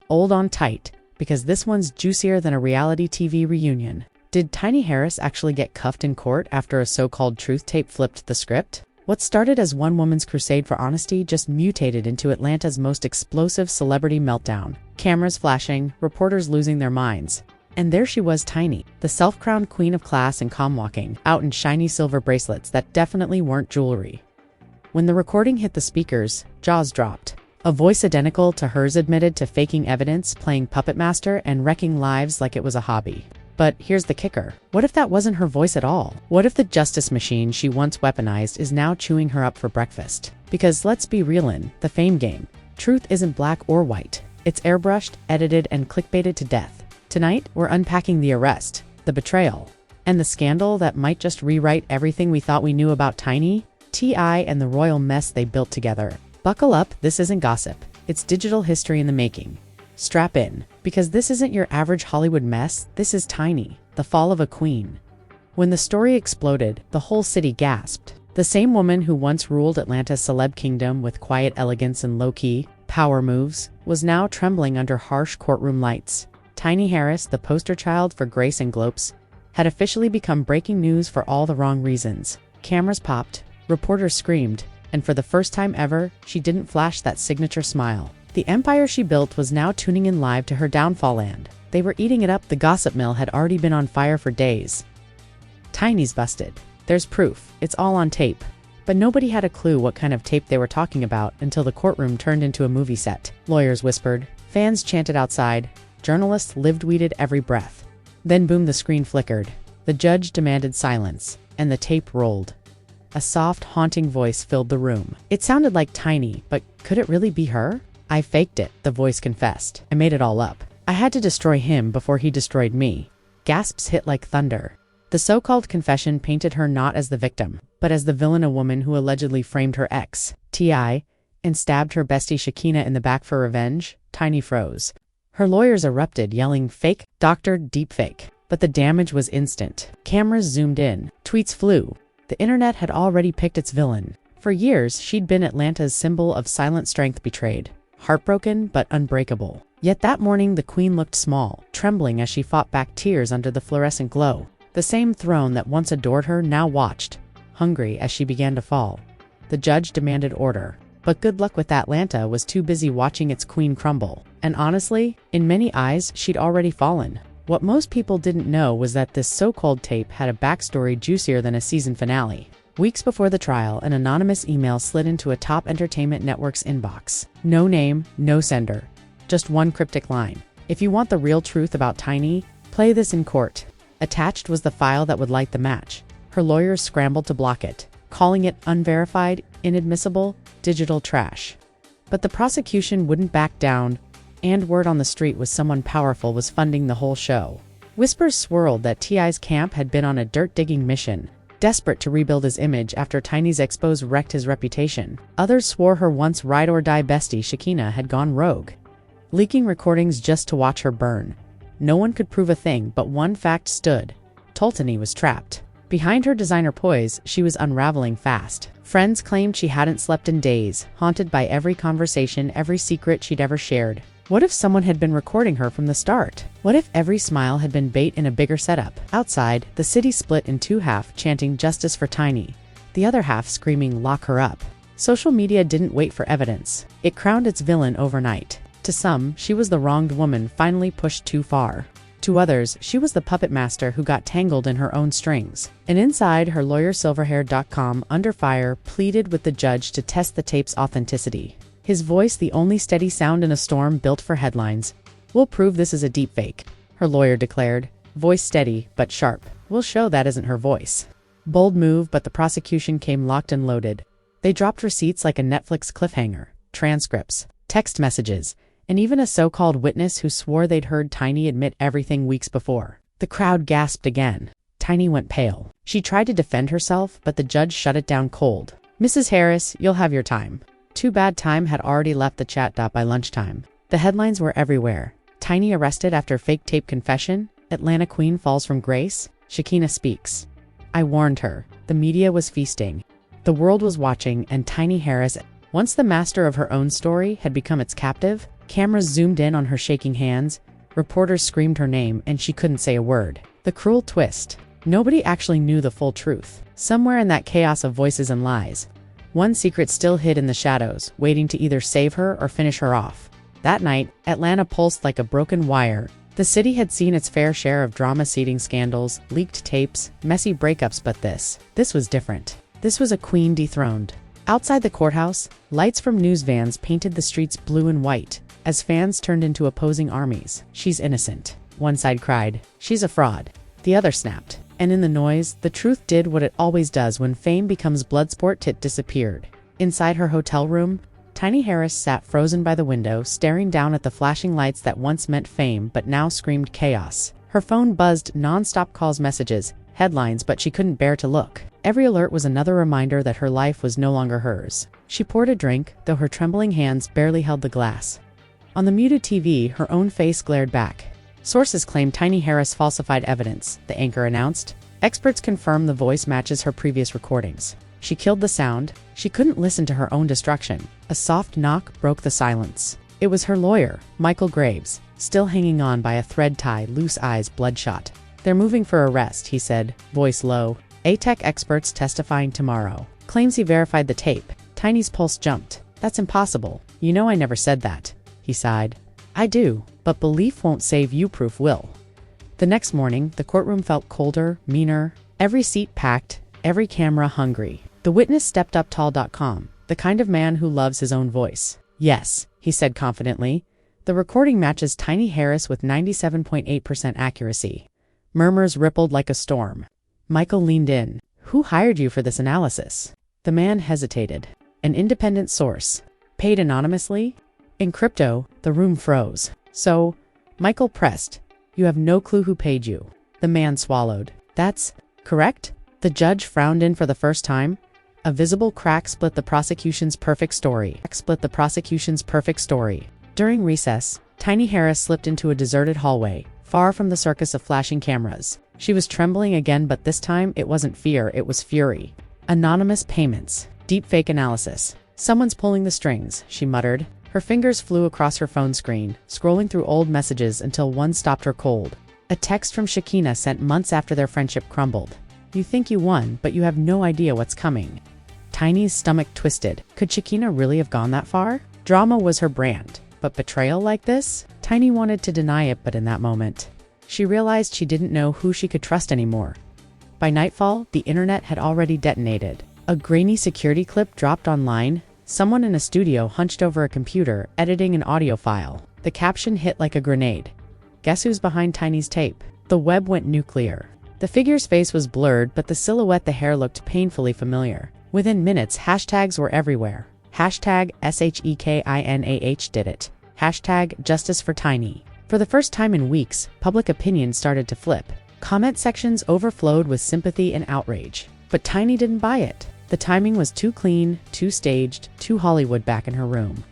Hold on tight, because this one's juicier than a reality TV reunion. Did Tiny Harris actually get cuffed in court after a so-called truth tape flipped the script? What started as one woman's crusade for honesty just mutated into Atlanta's most explosive celebrity meltdown. Cameras flashing, reporters losing their minds. And there she was, Tiny, the self-crowned queen of class and calm walking, out in shiny silver bracelets that definitely weren't jewelry. When the recording hit the speakers, jaws dropped. A voice identical to hers admitted to faking evidence, playing puppet master, and wrecking lives like it was a hobby. But here's the kicker. What if that wasn't her voice at all? What if the justice machine she once weaponized is now chewing her up for breakfast? Because let's be real, in the fame game, truth isn't black or white. It's airbrushed, edited, and clickbaited to death. Tonight, we're unpacking the arrest, the betrayal, and the scandal that might just rewrite everything we thought we knew about Tiny, T.I., and the royal mess they built together. Buckle up, this isn't gossip. It's digital history in the making. Strap in, because this isn't your average Hollywood mess, this is Tiny, the fall of a queen. When the story exploded, the whole city gasped. The same woman who once ruled Atlanta's celeb kingdom with quiet elegance and low-key power moves was now trembling under harsh courtroom lights. Tiny Harris, the poster child for grace and glopes, had officially become breaking news for all the wrong reasons. Cameras popped, reporters screamed, and for the first time ever, she didn't flash that signature smile. The empire she built was now tuning in live to her downfall, and they were eating it up. The gossip mill had already been on fire for days. Tiny's busted. There's proof. It's all on tape. But nobody had a clue what kind of tape they were talking about until the courtroom turned into a movie set. Lawyers whispered. Fans chanted outside. Journalists live-tweeted every breath. Then boom, the screen flickered. The judge demanded silence, and the tape rolled. A soft, haunting voice filled the room. It sounded like Tiny, but could it really be her? I faked it, the voice confessed. I made it all up. I had to destroy him before he destroyed me. Gasps hit like thunder. The so-called confession painted her not as the victim, but as the villain, a woman who allegedly framed her ex, T.I., and stabbed her bestie Shekinah in the back for revenge. Tiny froze. Her lawyers erupted, yelling, "Fake, doctor, deepfake." But the damage was instant. Cameras zoomed in. Tweets flew. The internet had already picked its villain. For years, she'd been Atlanta's symbol of silent strength, betrayed. Heartbroken, but unbreakable. Yet that morning, the queen looked small, trembling as she fought back tears under the fluorescent glow. The same throne that once adored her now watched, hungry as she began to fall. The judge demanded order. But good luck with Atlanta was too busy watching its queen crumble. And honestly, in many eyes, she'd already fallen. What most people didn't know was that this so-called tape had a backstory juicier than a season finale. Weeks before the trial, an anonymous email slid into a top entertainment network's inbox. No name, no sender. Just one cryptic line. "If you want the real truth about Tiny, play this in court." Attached was the file that would light the match. Her lawyers scrambled to block it, calling it unverified, inadmissible, digital trash. But the prosecution wouldn't back down, and word on the street was someone powerful was funding the whole show. Whispers swirled that T.I.'s camp had been on a dirt-digging mission, desperate to rebuild his image after Tiny's expose wrecked his reputation. Others swore her once ride-or-die bestie Shekinah had gone rogue, leaking recordings just to watch her burn. No one could prove a thing, but one fact stood. Toltany was trapped. Behind her designer poise, she was unraveling fast. Friends claimed she hadn't slept in days, haunted by every conversation, every secret she'd ever shared. What if someone had been recording her from the start? What if every smile had been bait in a bigger setup? Outside, the city split in two halves, chanting justice for Tiny, the other half screaming lock her up. Social media didn't wait for evidence. It crowned its villain overnight. To some, she was the wronged woman finally pushed too far. To others, she was the puppet master who got tangled in her own strings. And inside, her lawyer Silverhair.com, under fire, pleaded with the judge to test the tape's authenticity. His voice, the only steady sound in a storm, built for headlines. "We'll prove this is a deepfake," her lawyer declared. Voice steady, but sharp. "We'll show that isn't her voice." Bold move, but the prosecution came locked and loaded. They dropped receipts like a Netflix cliffhanger, transcripts, text messages, and even a so-called witness who swore they'd heard Tiny admit everything weeks before. The crowd gasped again. Tiny went pale. She tried to defend herself, but the judge shut it down cold. "Mrs. Harris, you'll have your time." Too bad time had already left the chat by lunchtime. The headlines were everywhere. Tiny arrested after fake tape confession. Atlanta queen falls from grace. Shekinah speaks. I warned her. The media was feasting. The world was watching, and Tiny Harris, once the master of her own story, had become its captive. Cameras zoomed in on her shaking hands, reporters screamed her name, and she couldn't say a word. The cruel twist. Nobody actually knew the full truth. Somewhere in that chaos of voices and lies, one secret still hid in the shadows, waiting to either save her or finish her off. That night, Atlanta pulsed like a broken wire. The city had seen its fair share of drama-seeding scandals, leaked tapes, messy breakups, but this was different. This was a queen dethroned. Outside the courthouse, lights from news vans painted the streets blue and white, as fans turned into opposing armies. "She's innocent," one side cried. "She's a fraud," the other snapped. And in the noise, the truth did what it always does when fame becomes bloodsport. It disappeared. Inside her hotel room, Tiny Harris sat frozen by the window, staring down at the flashing lights that once meant fame but now screamed chaos. Her phone buzzed non-stop calls, messages, headlines, but she couldn't bear to look. Every alert was another reminder that her life was no longer hers. She poured a drink, though her trembling hands barely held the glass. On the muted TV, her own face glared back. "Sources claim Tiny Harris falsified evidence," the anchor announced. "Experts confirm the voice matches her previous recordings. She killed the sound. She couldn't listen to her own destruction." A soft knock broke the silence. It was her lawyer, Michael Graves, still hanging on by a thread tie, loose eyes bloodshot. "They're moving for arrest," he said, voice low. "ATEC experts testifying tomorrow." Claims he verified the tape. Tiny's pulse jumped. "That's impossible. You know I never said that," he sighed. "I do, but belief won't save you, proof will." The next morning, the courtroom felt colder, meaner, every seat packed, every camera hungry. The witness stepped up tall.com, the kind of man who loves his own voice. "Yes," he said confidently. "The recording matches Tiny Harris with 97.8% accuracy." Murmurs rippled like a storm. Michael leaned in. "Who hired you for this analysis?" The man hesitated. "An independent source. Paid anonymously?" In crypto, the room froze. "So," Michael pressed, "you have no clue who paid you?" The man swallowed. "That's correct?" The judge frowned in for the first time. A visible crack split the prosecution's perfect story. During recess, Tiny Harris slipped into a deserted hallway, far from the circus of flashing cameras. She was trembling again, but this time it wasn't fear, it was fury. "Anonymous payments. Deepfake analysis. Someone's pulling the strings," she muttered. Her fingers flew across her phone screen, scrolling through old messages until one stopped her cold. A text from Shekinah sent months after their friendship crumbled. "You think you won, but you have no idea what's coming." Tiny's stomach twisted. Could Shekinah really have gone that far? Drama was her brand, but betrayal like this? Tiny wanted to deny it, but in that moment, she realized she didn't know who she could trust anymore. By nightfall, the internet had already detonated. A grainy security clip dropped online. Someone in a studio hunched over a computer, editing an audio file. The caption hit like a grenade. "Guess who's behind Tiny's tape?" The web went nuclear. The figure's face was blurred, but the silhouette, the hair looked painfully familiar. Within minutes, hashtags were everywhere. Hashtag SHEKINAH did it. Hashtag Justice for Tiny. For the first time in weeks, public opinion started to flip. Comment sections overflowed with sympathy and outrage. But Tiny didn't buy it. The timing was too clean, too staged, too Hollywood. Back in her room,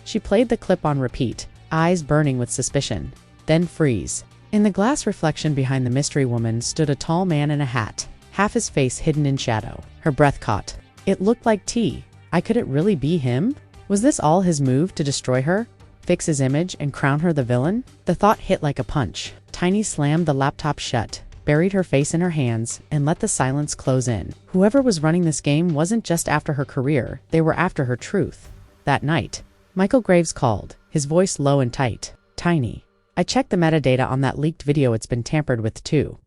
she played the clip on repeat, eyes burning with suspicion. Then freeze. In the glass reflection behind the mystery woman stood a tall man in a hat, half his face hidden in shadow. Her breath caught. It looked like T. Could it really be him? Was this all his move to destroy her, fix his image, and crown her the villain? The thought hit like a punch. Tiny slammed the laptop shut, buried her face in her hands, and let the silence close in. Whoever was running this game wasn't just after her career, they were after her truth. That night, Michael Graves called, his voice low and tight. "Tiny, I checked the metadata on that leaked video. It's been tampered with too."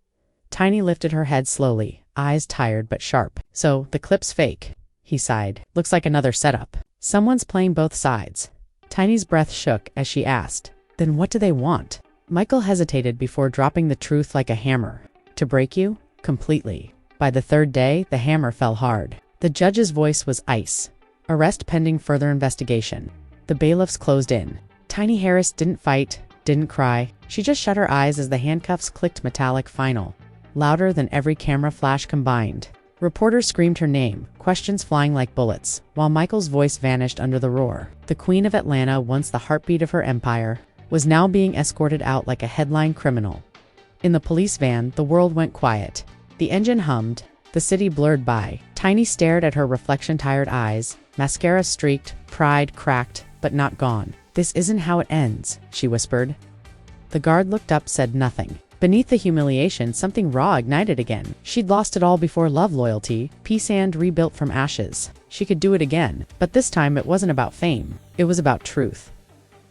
Tiny lifted her head slowly, eyes tired but sharp. "So, the clip's fake," he sighed. "Looks like another setup. Someone's playing both sides." Tiny's breath shook as she asked, "Then what do they want?" Michael hesitated before dropping the truth like a hammer. "To break you? Completely." By the third day, the hammer fell hard. The judge's voice was ice. "Arrest pending further investigation." The bailiffs closed in. Tiny Harris didn't fight, didn't cry. She just shut her eyes as the handcuffs clicked metallic final, louder than every camera flash combined. Reporters screamed her name, questions flying like bullets, while Michael's voice vanished under the roar. The Queen of Atlanta, once the heartbeat of her empire, was now being escorted out like a headline criminal. In the police van, the world went quiet. The engine hummed, the city blurred by. Tiny stared at her reflection-tired eyes, mascara streaked, pride cracked, but not gone. "This isn't how it ends," she whispered. The guard looked up, said nothing. Beneath the humiliation, something raw ignited again. She'd lost it all before: love, loyalty, peace, and rebuilt from ashes. She could do it again, but this time it wasn't about fame. It was about truth.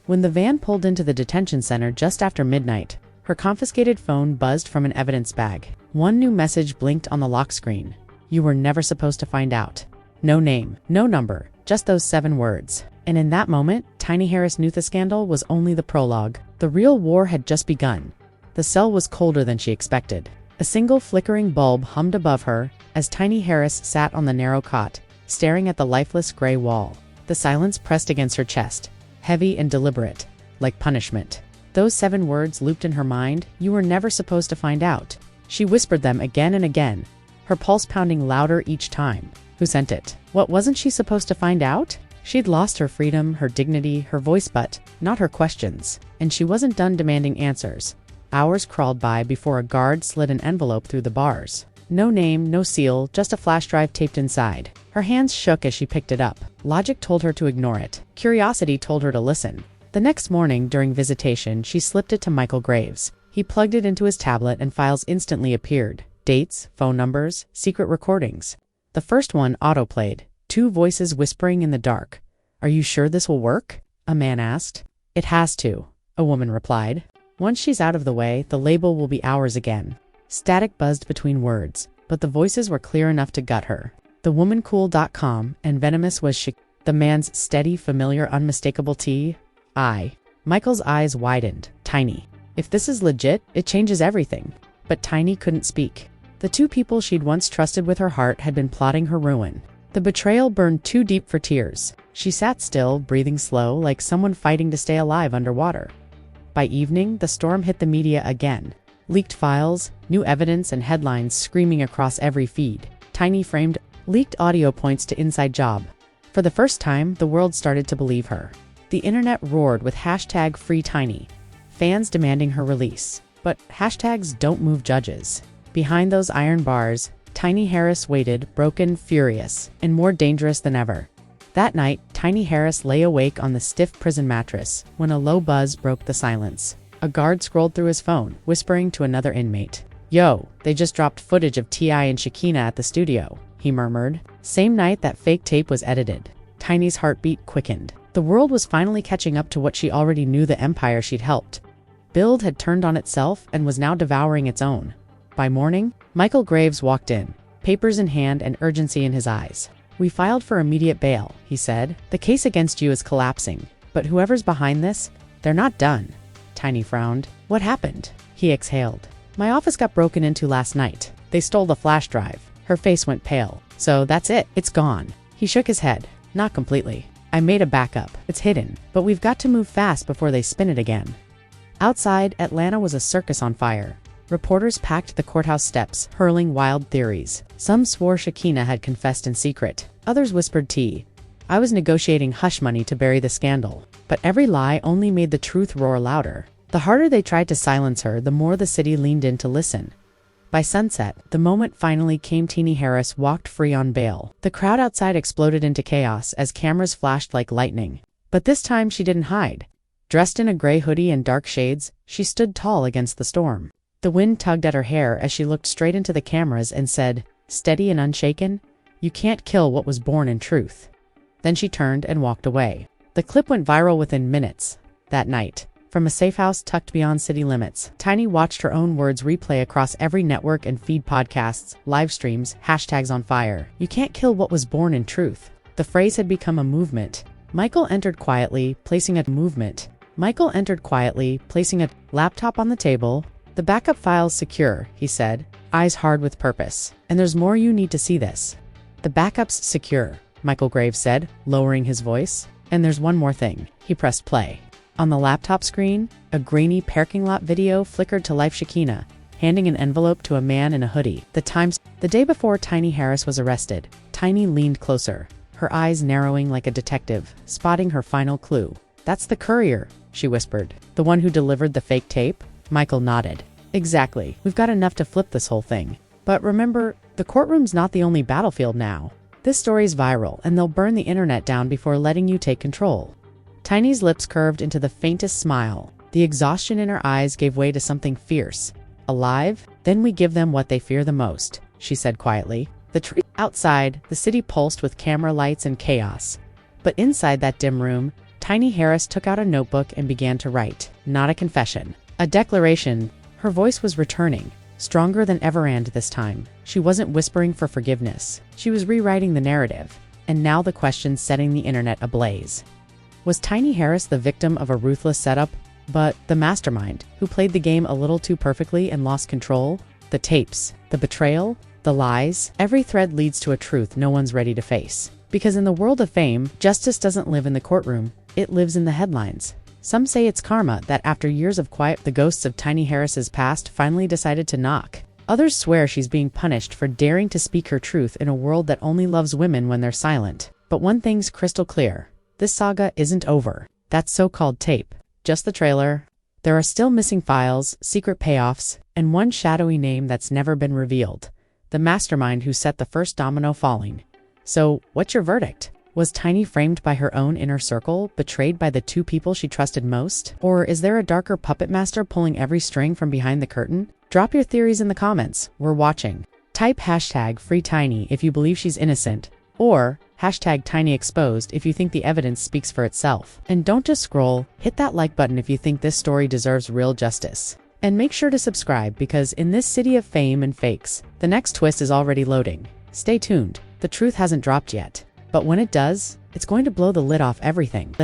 When the van pulled into the detention center just after midnight, her confiscated phone buzzed from an evidence bag. One new message blinked on the lock screen. "You were never supposed to find out." No name, no number, just those 7 words. And in that moment, Tiny Harris knew the scandal was only the prologue. The real war had just begun. The cell was colder than she expected. A single flickering bulb hummed above her as Tiny Harris sat on the narrow cot, staring at the lifeless gray wall. The silence pressed against her chest, heavy and deliberate, like punishment. Those 7 words looped in her mind. "You were never supposed to find out." She whispered them again and again, her pulse pounding louder each time. Who sent it? What wasn't she supposed to find out? She'd lost her freedom, her dignity, her voice, but not her questions. And she wasn't done demanding answers. Hours crawled by before a guard slid an envelope through the bars. No name, no seal, just a flash drive taped inside. Her hands shook as she picked it up. Logic told her to ignore it. Curiosity told her to listen. The next morning, during visitation, she slipped it to Michael Graves. He plugged it into his tablet and files instantly appeared. Dates, phone numbers, secret recordings. The first one autoplayed. 2 voices whispering in the dark. "Are you sure this will work?" a man asked. "It has to," a woman replied. "Once she's out of the way, the label will be ours again." Static buzzed between words, but the voices were clear enough to gut her. The woman cool.com, and venomous was she. The man's steady, familiar, unmistakable T.I. Michael's eyes widened. Tiny. If this is legit, it changes everything. But Tiny couldn't speak. The 2 people she'd once trusted with her heart had been plotting her ruin. The betrayal burned too deep for tears. She sat still, breathing slow, like someone fighting to stay alive underwater. By evening, the storm hit the media again. Leaked files, new evidence, and headlines screaming across every feed. Tiny framed, leaked audio points to inside job. For the first time, the world started to believe her. The internet roared with hashtag #FreeTiny, fans demanding her release. But hashtags don't move judges. Behind those iron bars, Tiny Harris waited, broken, furious, and more dangerous than ever. That night, Tiny Harris lay awake on the stiff prison mattress when a low buzz broke the silence. A guard scrolled through his phone, whispering to another inmate. "Yo, they just dropped footage of T.I. and Shekinah at the studio," he murmured. Same night that fake tape was edited. Tiny's heartbeat quickened. The world was finally catching up to what she already knew: the empire she'd helped build had turned on itself and was now devouring its own. By morning, Michael Graves walked in, papers in hand and urgency in his eyes. "We filed for immediate bail," he said. "The case against you is collapsing, but whoever's behind this, they're not done." Tiny frowned. "What happened?" He exhaled. "My office got broken into last night. They stole the flash drive." Her face went pale. "So that's it. It's gone." He shook his head. "Not completely. I made a backup. It's hidden, but we've got to move fast before they spin it again." Outside, Atlanta was a circus on fire. Reporters packed the courthouse steps, hurling wild theories. Some swore Shekinah had confessed in secret. Others whispered I was negotiating hush money to bury the scandal. But every lie only made the truth roar louder. The harder they tried to silence her, the more the city leaned in to listen. By sunset, the moment finally came. Tiny Harris walked free on bail. The crowd outside exploded into chaos as cameras flashed like lightning. But this time she didn't hide. Dressed in a gray hoodie and dark shades, she stood tall against the storm. The wind tugged at her hair as she looked straight into the cameras and said, steady and unshaken, "You can't kill what was born in truth." Then she turned and walked away. The clip went viral within minutes. That night, from a safe house tucked beyond city limits, Tiny watched her own words replay across every network and feed: podcasts, live streams, hashtags on fire. "You can't kill what was born in truth." The phrase had become a movement. Michael entered quietly, placing a laptop on the table. "The backup file's secure," he said, eyes hard with purpose. "And there's more. You need to see this." "The backup's secure," Michael Graves said, lowering his voice. "And there's one more thing." He pressed play. On the laptop screen, a grainy parking lot video flickered to life. Shekinah, handing an envelope to a man in a hoodie. The day before Tiny Harris was arrested, Tiny leaned closer, her eyes narrowing like a detective, spotting her final clue. "That's the courier," she whispered. "The one who delivered the fake tape?" Michael nodded. "Exactly. We've got enough to flip this whole thing. But remember, the courtroom's not the only battlefield now. This story's viral, and they'll burn the internet down before letting you take control." Tiny's lips curved into the faintest smile. The exhaustion in her eyes gave way to something fierce. Alive? Then we give them what they fear the most, she said quietly. Outside, the city pulsed with camera lights and chaos. But inside that dim room, Tiny Harris took out a notebook and began to write. Not a confession. A declaration. Her voice was returning, stronger than ever, and this time, she wasn't whispering for forgiveness. She was rewriting the narrative. And now the question setting the internet ablaze. Was Tiny Harris the victim of a ruthless setup, but the mastermind who played the game a little too perfectly and lost control? The tapes, the betrayal, the lies, every thread leads to a truth no one's ready to face. Because in the world of fame, justice doesn't live in the courtroom, it lives in the headlines. Some say it's karma that after years of quiet, the ghosts of Tiny Harris's past finally decided to knock. Others swear she's being punished for daring to speak her truth in a world that only loves women when they're silent. But one thing's crystal clear. This saga isn't over. That so-called tape. Just the trailer. There are still missing files, secret payoffs, and one shadowy name that's never been revealed. The mastermind who set the first domino falling. So, what's your verdict? Was Tiny framed by her own inner circle, betrayed by the two people she trusted most? Or is there a darker puppet master pulling every string from behind the curtain? Drop your theories in the comments. We're watching. Type #FreeTiny if you believe she's innocent, or #TinyExposed if you think the evidence speaks for itself. And don't just scroll, hit that like button if you think this story deserves real justice. And make sure to subscribe because in this city of fame and fakes, the next twist is already loading. Stay tuned. The truth hasn't dropped yet. But when it does, it's going to blow the lid off everything.